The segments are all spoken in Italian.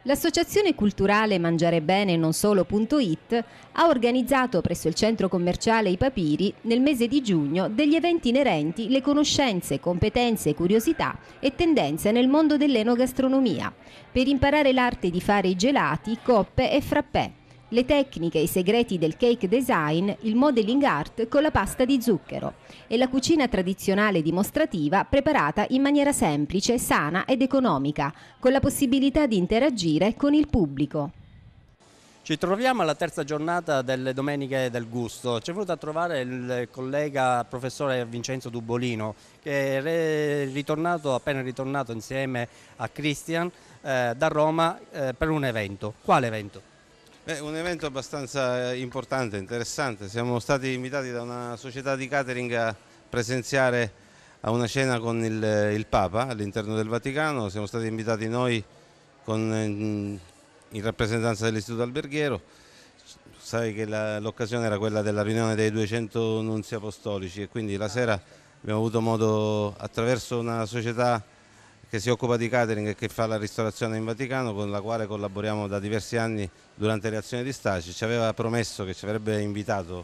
L'associazione culturale Mangiare Bene Non Solo.it ha organizzato presso il centro commerciale I Papiri nel mese di giugno degli eventi inerenti le conoscenze, competenze, curiosità e tendenze nel mondo dell'enogastronomia per imparare l'arte di fare i gelati, coppe e frappè, le tecniche e i segreti del cake design, il modeling art con la pasta di zucchero e la cucina tradizionale dimostrativa preparata in maniera semplice, sana ed economica, con la possibilità di interagire con il pubblico. Ci troviamo alla terza giornata delle Domeniche del Gusto. Ci è venuto a trovare il collega professore Vincenzo Dubolino, che è appena ritornato insieme a Christian da Roma per un evento. Quale evento? Un evento abbastanza importante, interessante. Siamo stati invitati da una società di catering a presenziare a una cena con il Papa all'interno del Vaticano. Siamo stati invitati noi in rappresentanza dell'Istituto Alberghiero. Sai che l'occasione era quella della riunione dei 200 nunzi apostolici e quindi la sera abbiamo avuto modo, attraverso una società che si occupa di catering e che fa la ristorazione in Vaticano, con la quale collaboriamo da diversi anni durante le azioni di stage, ci aveva promesso che ci avrebbe invitato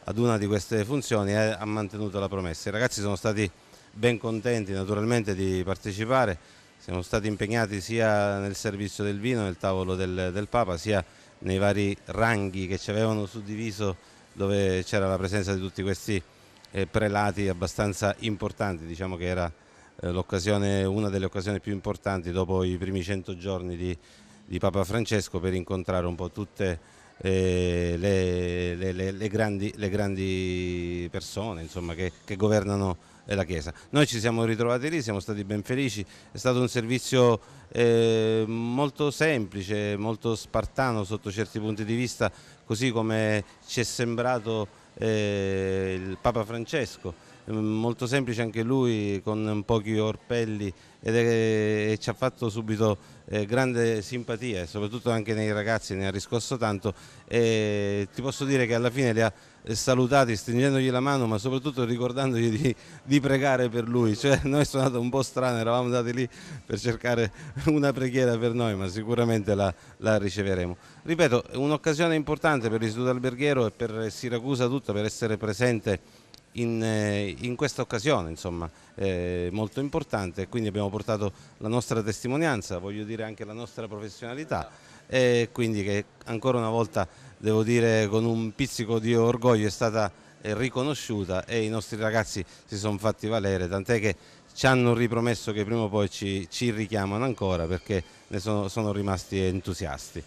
ad una di queste funzioni e ha mantenuto la promessa. I ragazzi sono stati ben contenti naturalmente di partecipare, siamo stati impegnati sia nel servizio del vino, nel tavolo del Papa, sia nei vari ranghi che ci avevano suddiviso, dove c'era la presenza di tutti questi prelati abbastanza importanti. Diciamo che era una delle occasioni più importanti dopo i primi 100 giorni di Papa Francesco, per incontrare un po' tutte le grandi persone, insomma, che governano la Chiesa. Noi ci siamo ritrovati lì, siamo stati ben felici, è stato un servizio molto semplice, molto spartano sotto certi punti di vista, così come ci è sembrato il Papa Francesco. Molto semplice anche lui, con pochi orpelli, e ci ha fatto subito grande simpatia, e soprattutto anche nei ragazzi ne ha riscosso tanto, e ti posso dire che alla fine li ha salutati stringendogli la mano, ma soprattutto ricordandogli di pregare per lui. Cioè, noi è suonato un po' strano, eravamo andati lì per cercare una preghiera per noi, ma sicuramente la riceveremo. Ripeto, è un'occasione importante per l'Istituto Alberghiero e per Siracusa tutta, per essere presente in questa occasione, insomma, molto importante. Quindi abbiamo portato la nostra testimonianza, voglio dire anche la nostra professionalità, e quindi che ancora una volta, devo dire con un pizzico di orgoglio, è stata riconosciuta, e i nostri ragazzi si sono fatti valere, tant'è che ci hanno ripromesso che prima o poi ci richiamano ancora, perché ne sono rimasti entusiasti.